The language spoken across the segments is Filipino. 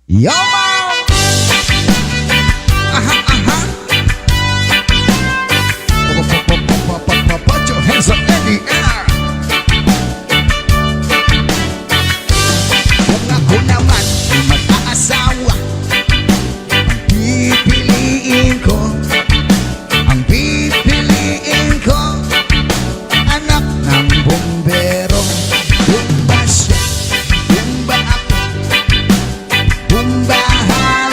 Yo, man! Aha, aha! Put your hands up in the air! Kung ako naman ay mag-aasawa, ang pipiliin ko, anak ng bumbero. Kung ba siya, kung ba ako, bumbahan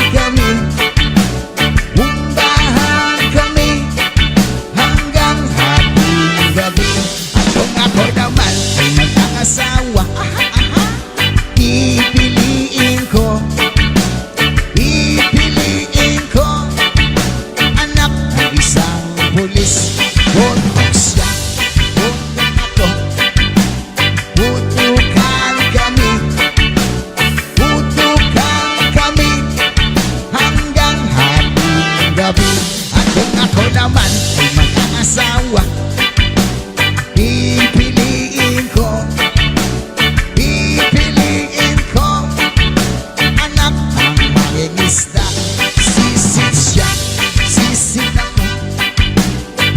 kami hanggang hating gabi. At kung ako naman ay mag-aasawa, pipiliin ko anak ng isang pulis. Putok siya, putok ako, putukan kami hanggang hating gabi. At kung ako naman ay mag-aasawa, pipiliin ko anak ang mangingisda. Sisid siya, sisid ako,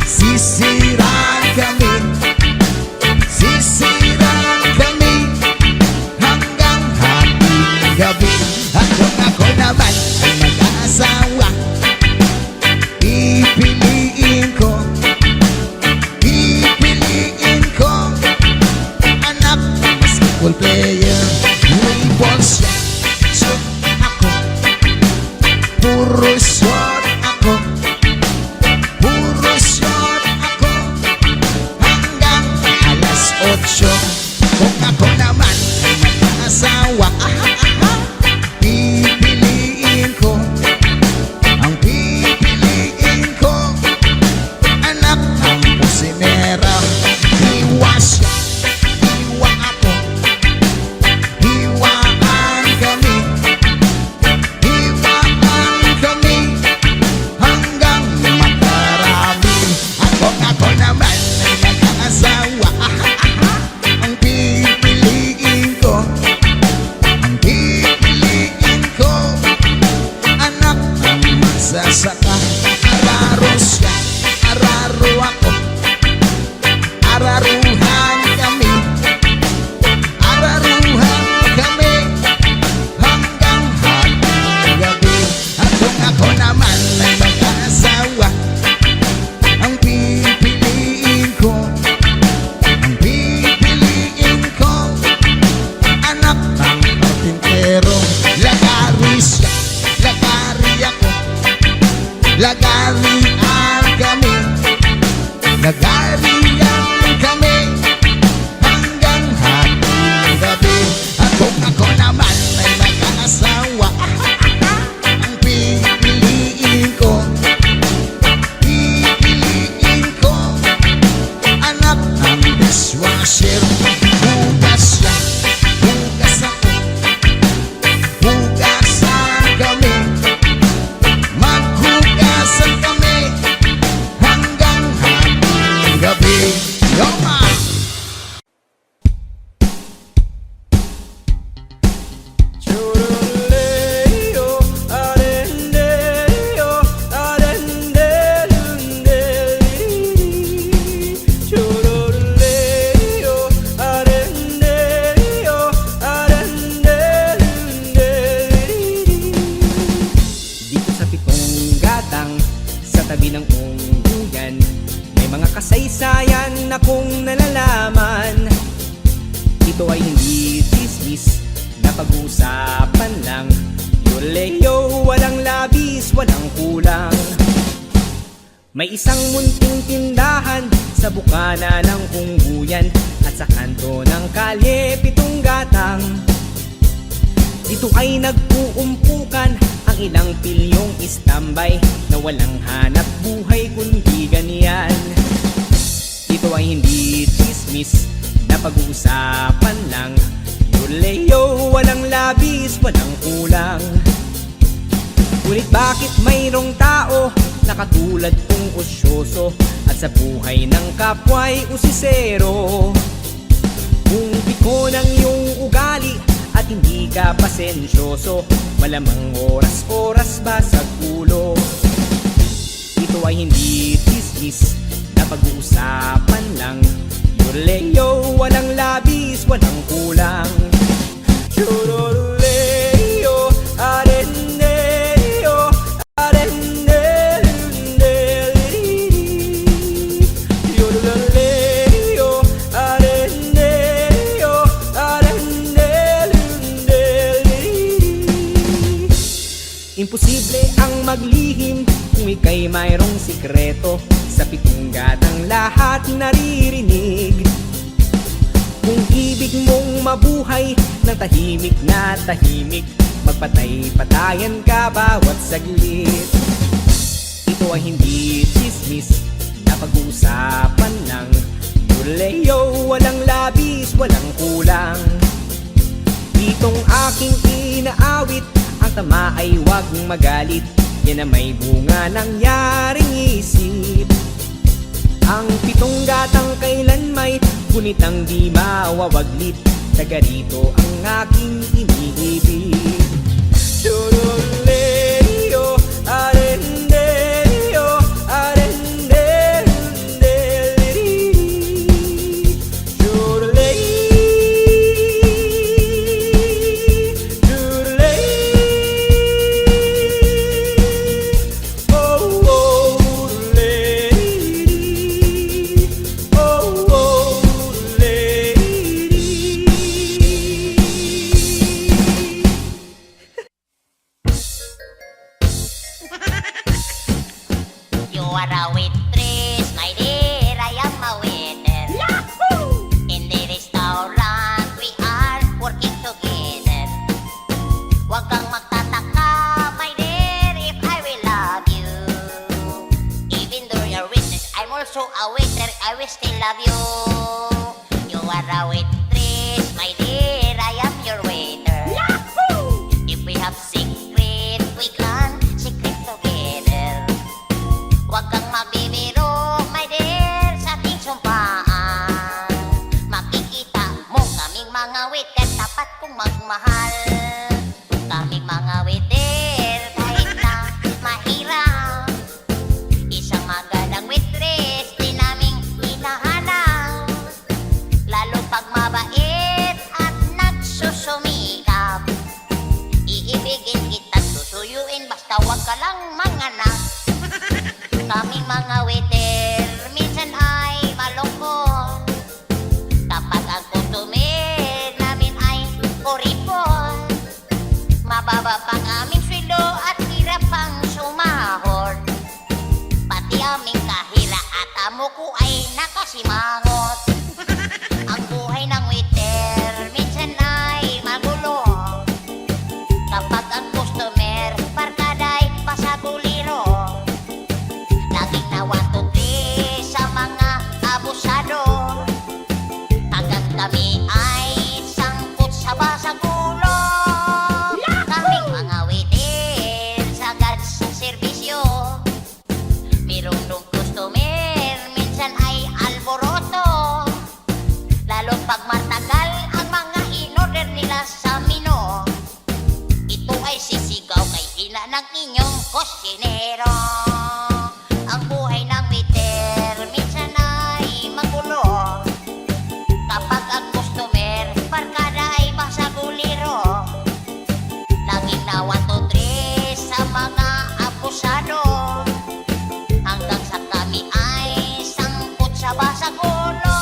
sisiran kami hanggang hating gabi. At kung ako naman ay mag-aasawa, pipiliin ko anak ng basketball player. Label siya, shoot ako, puro shot ako hanggang alas 8. Kung ako naman ay mag-aasawa, pipiliin ko anak ng kusinera. Hiwa siya, hiwa ako, hiwaan kami hanggang makarami. At kung ako naman ay mag-aasawa, ang pipiliin ko anak ng magsasaka. Araro siya, araro ako, araruhan kami hanggang hating gabi. At kung ako naman ay mag-aasawa, ang pipiliin ko anak ng karpintero. Lagari siya, lagari ako, lagarian kami hanggang hating gabi. At kung ako naman ay mag-aasawa, ang pipiliin ko anak ng dishwasher. Hugas siya, hugas ako, hugasan kami, maghugasan kami hanggang hating gabi. Yo, man! Dito sa pitong gatang, sa tabi ng ungguyan, may mga kasaysayan na kung nalalaman. Ito ay hindi dismiss, na pag-uusapan lang. Yoleyo, walang labis, walang kulang. May isang munting tindahan sa bukana ng ungguyan, at sa kanto ng kalye, pitong gatang. Dito ay nagpuumpukan ang ilang pilyong istambay, na walang hanap buhay kundi ganyan. Ito ay hindi chismis, na pag-uusapan lang. Yoleyo, walang labis, walang kulang. Ngunit bakit mayroong tao na katulad kong osyoso, at sa buhay ng kapwa'y usisero? Kung piko ng iyong ugali at hindi ka pasensyoso, Malamang oras-oras ba sa ulo. Ito ay hindi tismis na pag-uusapan lang. Yorleo, walang labis, walang kulang. Yorleo, areneo, Yorleo, areneo, Imposible ang maglihim kung ika'y mayroong sikreto. Sa pitong gatang lahat naririnig. Kung ibig mong mabuhay ng tahimik na tahimik, magpatay-patayan ka bawat saglit. Ito ay hindi chismis na pag-uusapan lang. Yorleo, walang labis, walang kulang. Ditong aking inaawit, ang tama ay huwag magalit. Yan na may bunga nangyaring isip. Ang pitong gatang kailan may gunit ang di mawawaglit. Taga rito ang aking iniibig. Yorleo, areneo, You are a waitress, my dear, I am a waiter. Yahoo! In the restaurant, we are working together. Huwag kang magtataka, my dear, if I will love you. Even though you're a waitress, I'm also a waiter, I will still love you. You are a waitress, my dear, I am your waiter. Yahoo! If we have secret, we can secret together. Huwag kang mabibiro, my dear, sa ating sumpaan. Makikita mo kaming mga waiter, tapat kong magmahal. Kaming mga waiter, kahit na mahirap, isang magandang waitress, di naming hinahanap. Lalo pag mabait at nagsusumikap, iibigin kita, susuyuin, basta huwag ka lang manganak. Kaming mga waiter, minsan ay malungkot kapag ang customer namin ay kuripot. Mababa pang aming sweldo at hirap pang sumahod. Pati aming kahira at amo ko ay nakasimangot. Ang buhay ng waiter, minsan ay magulo kapag ang customer, barkaday pasaguliro. Laging na 1, 2, 3 sa mga abusado. Hanggang kami ay sangkot sa basagulo. Kaming mga waiter, sagad sa serbisyo. Merong nung customer, minsan ay alboroto. Lalo pag matagal ang mga in-order nila sa menu. Ito ay sisigaw kay hina ng inyong kusinero. Ang buhay ng waiter, minsan ay magulo kapag ang customer, barkada ay pasaguliro. Laging na 1, 2, 3 sa mga abusado. Hanggang sa kami ay sangkot sa basagulo.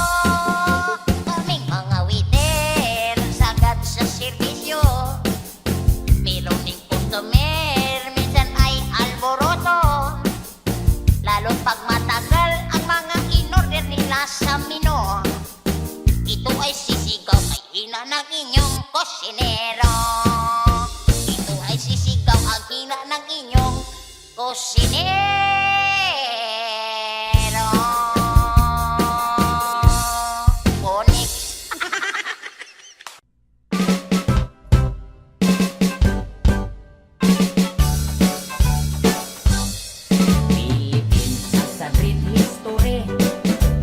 Kaming mga waiter, sagad sa serbisyo. Meron ding customer, minsan ay alboroto. Lalo pag matagal ang mga in-order nila sa menu. Ito ay sisigaw kay hina ng inyong kusinero. Ito ay sisigaw ang hina ng inyong kusinero. Onyx. Philippines has a great history.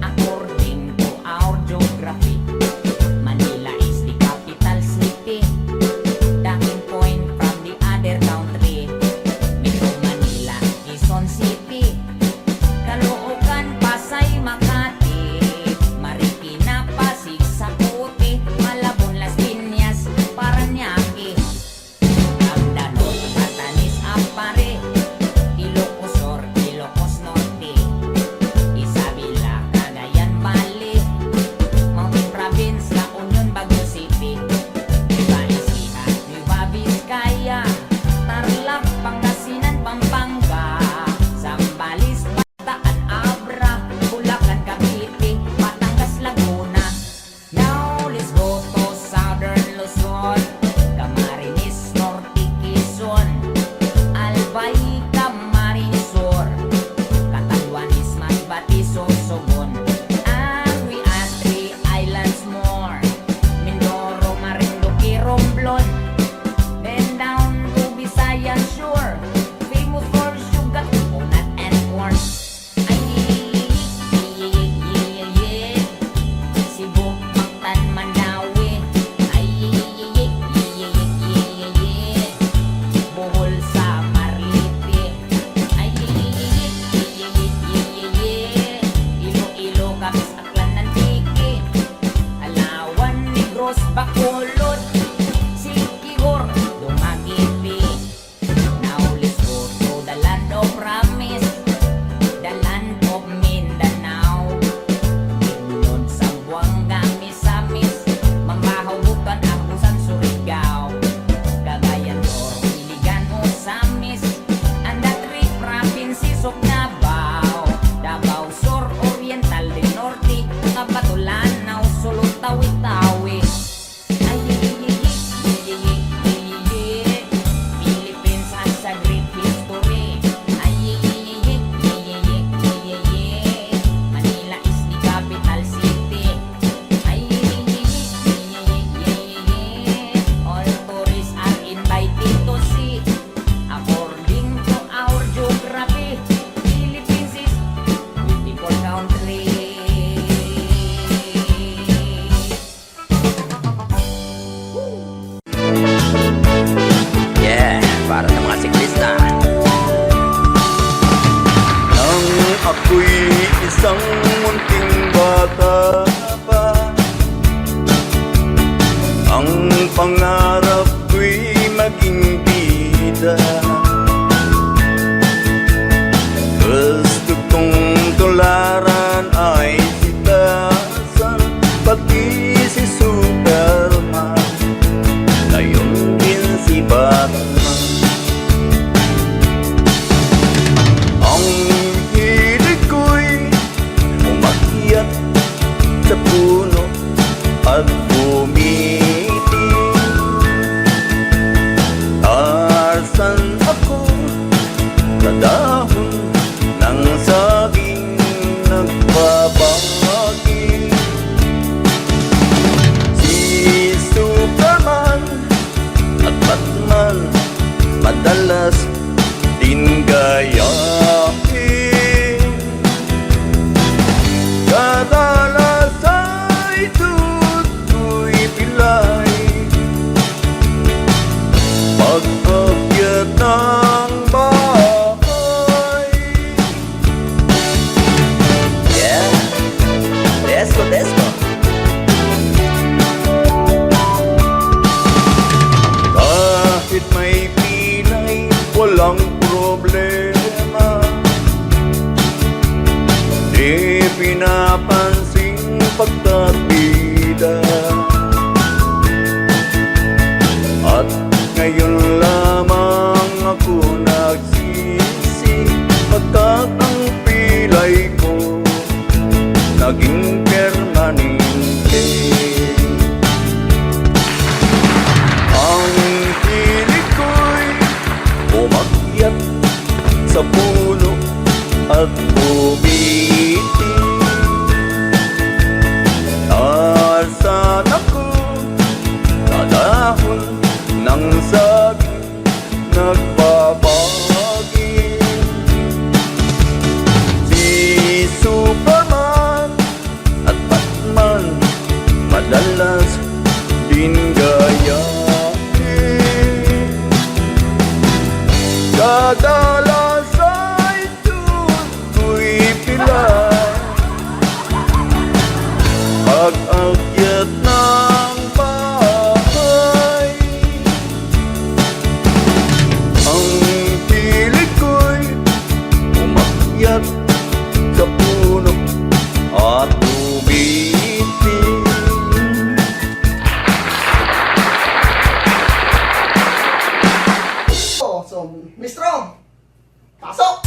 According to our geography, Manila is the capital city. The point from the other bida. Gusto kong tularan ay si Tarzan, pati si Superman, ngayon din si Batman. Ang hilig ko'y umakyat sa puno at bumiti. Tarzan ako sa dahon ng saging nagbabagi. Si Superman at Batman madalas din gayahin. Kadalas ay tutoy pilay pag-akyat ng bahay. Yeah, let's go, let's go. Kahit may pilay, walang problema. Di pinapansing pagkabida. At ngayon lamang ako nagsisi, pagkat ang pilay ko naging permanente. Ang hilig ko'y umakyat sa puno at bumiti. Tarzan ako sa dahon ng saging nagbabagi. Si Superman at Batman madalas din gayahin. Kadalas ay tutoy pilay pag-akyat ng bahay. Ang hilig ko'y umakyat sa puno at bumiti. So, Mistro, pasok!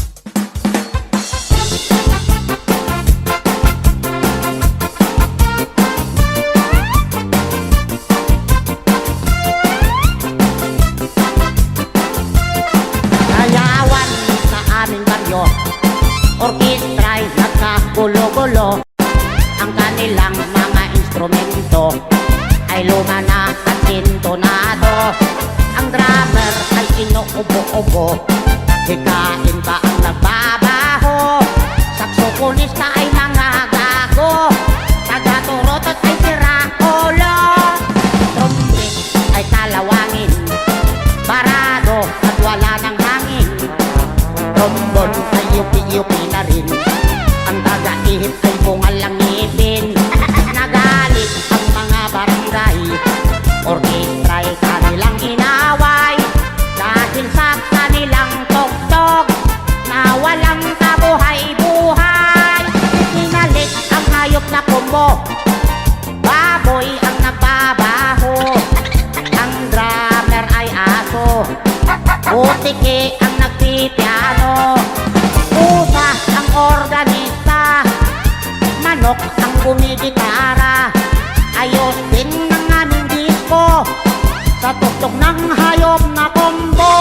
Sayawan sa aming baryo, orkestra'y nagkagulo-gulo. Ang kanilang mga instrumento ay luma na at intonado. Ang drummer ay inuubo-ubo, hikain ba ang nagbabaho? Saksoponista ay mga gago, taga-turotot ay sira-ulo. Trumpet ay kalawangin, barado at wala ng hangin. Trombon ay yupi-yupi na rin, ang taga-ihip ay bungal lang ngipin. Nagalit ang mga barangay, orkestra'y kanilang inaway, dahil sa kanilang tugtog na walang kabuhay-buhay. Hinalit ang hayop na kumbo, baboy ang nagbabaho. Ang drummer ay aso, utiki ang nagpipiano. Pusa ang organista, manok ang gumigitara. Ayos din ng aming disco sa tugtog ng hayop na kombo.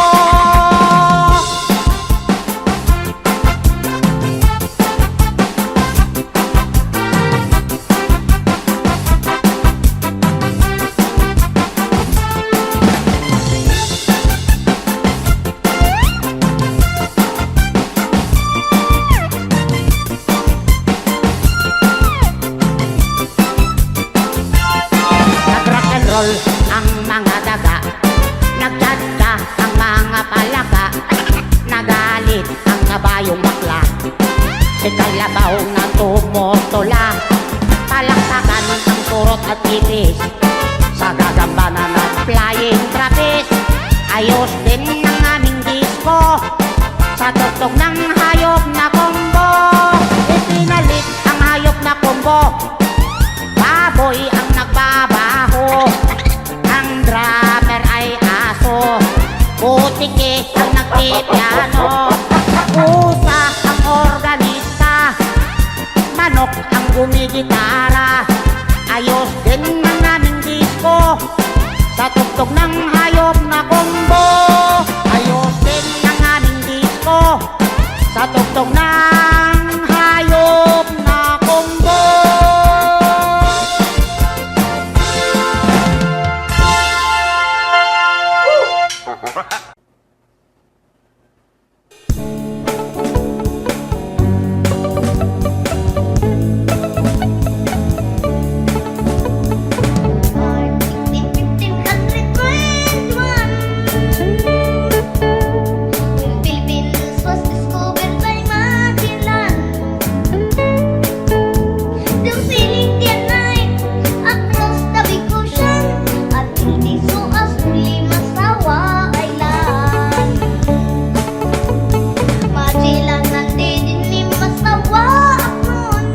Nag-rock and roll ang mga daga, nagtadka ang mga pala. Sa tugtog ng hayop na kombo, ipinalit ang hayop na kombo. Baboy ang nagbabaho, ang drummer ay aso, butiki ang nagpipiano, pusa ang organista, manok ang gumigitara. Ayos din ang aming disco sa tugtog ng hayop na kombo. Ayos din ang aming disco sa tugtog ng hayop na kombo. Philippines was discovered by Magellan. Still sailing day and night across the big ocean until they saw us Limasawa Island. Magellan nandid in Limasawa noon.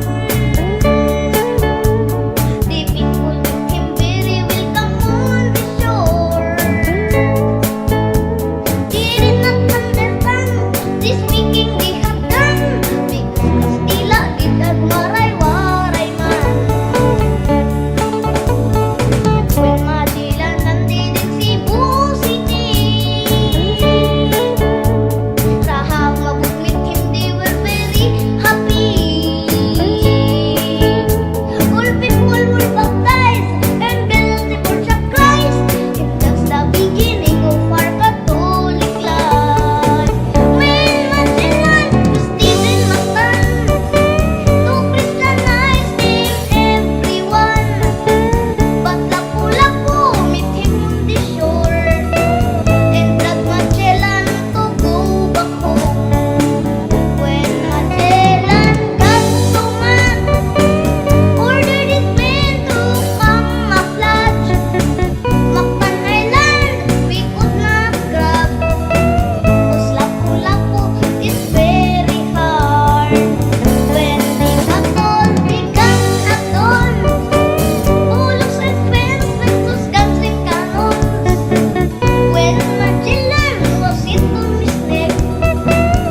The people took him very welcome on the shore. He did not understand the speaking they have done, because Kastila did nagwaray-waray man. When Magellan nandid in Cebu City, Rahab mabuglit him, they were very happy. All people were baptized and built the Church of Christ. It was the beginning of our Catholic life. When Magellan proceeded Mactan to Christianize everyone, but Lapu-Lapu met him on the shore and dragged Magellan to go back home. When Magellan got so mad, ordered his men to camouflage. Mactan Island we could not grab, 'cause Lapu-Lapu is very hard. When the battle began at dawn, bullocks and fence versus guns and cannons. When Magellan was hit on his neck,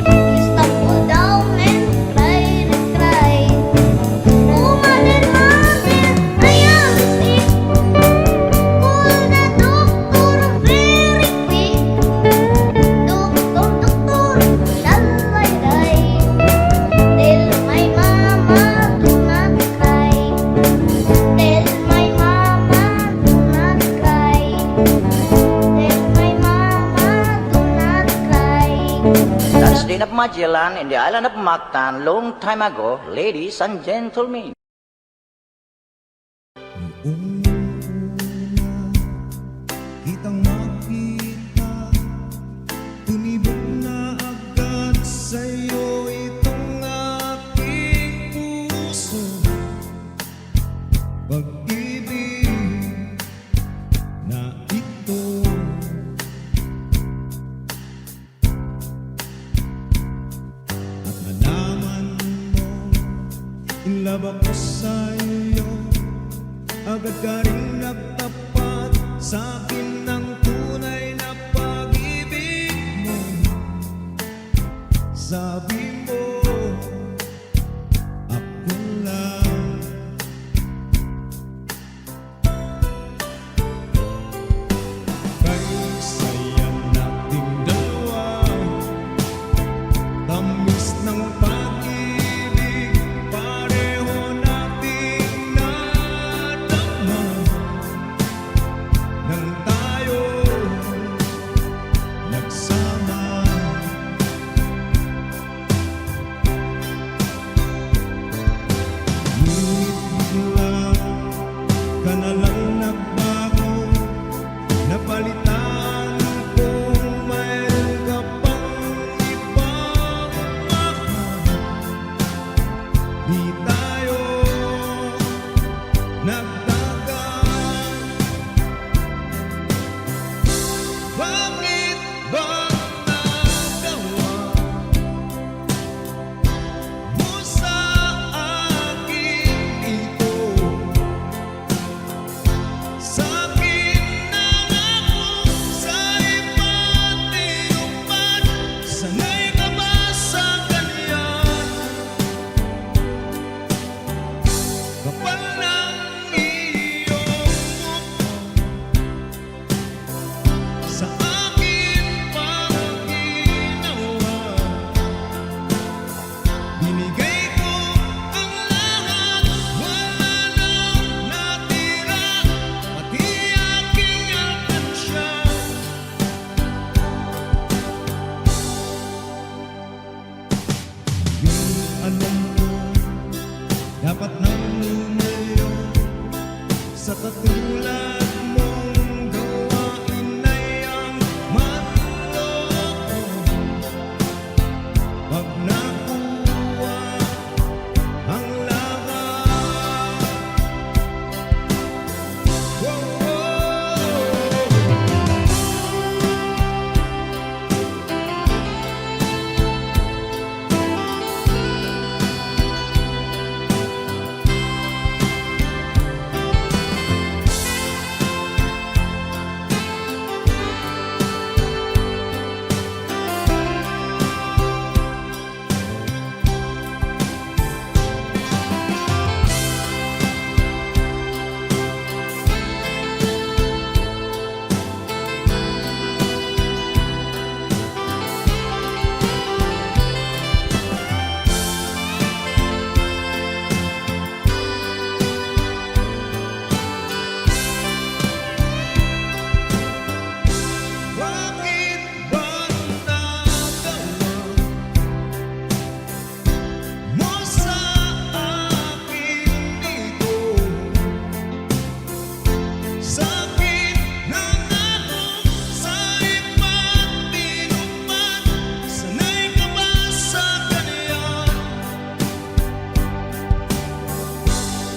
he stumbled down and cried and cried. Oh, mother, mother, I am sick. Call the doctor very quick. Doctor, doctor, shall I die? Tell my mama do not cry. Tell my mama do not cry. Tell my mama do not cry. That's the end of Magellan in the island of Mactan long time ago, ladies and gentlemen. Noong una kitang makita, tumibok na agad sa'yo itong aking puso. Pag-ibig na ito, at nalaman mo, in love ako sa'yo. Agad ka rin nagtapat sa'kin ng tunay na pag-ibig mo. Sabi mo, ako lang. Kay saya nating dalawa, tamis ng pag-ibig, pareho nating nadama. Nang tayo nagsama, katulad mong gawain ay ang manloko. Pag nakuha ang lahat, wow, bakit ba nagawa mo sa akin ito? Sakit ng ako sa iba't inuman. Sanay ka ba sa ganyan?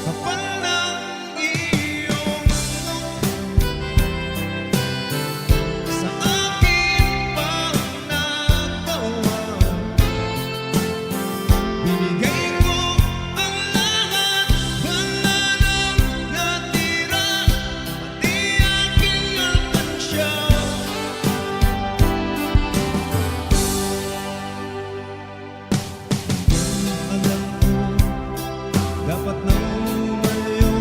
Kapal ng iyong sa akin pang nagawa. Binigay ko ang lahat, wala nang natira, pati aking alkansya. Alam ko, dapat nang umayo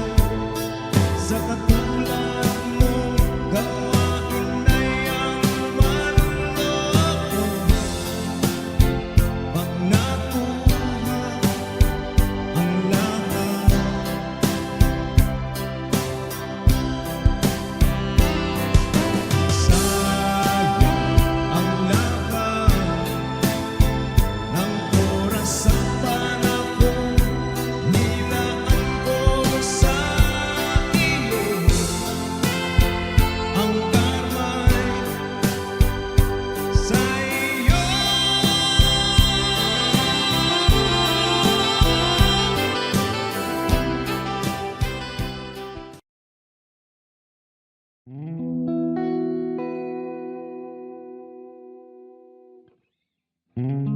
sa katulad mong gawain ay ang manloko. Pag nakuha ang lahat, sayang ang lahat ng oras at panahon nilaan ko sa iyo. Ang karma'y sa iyo. Mm-hmm.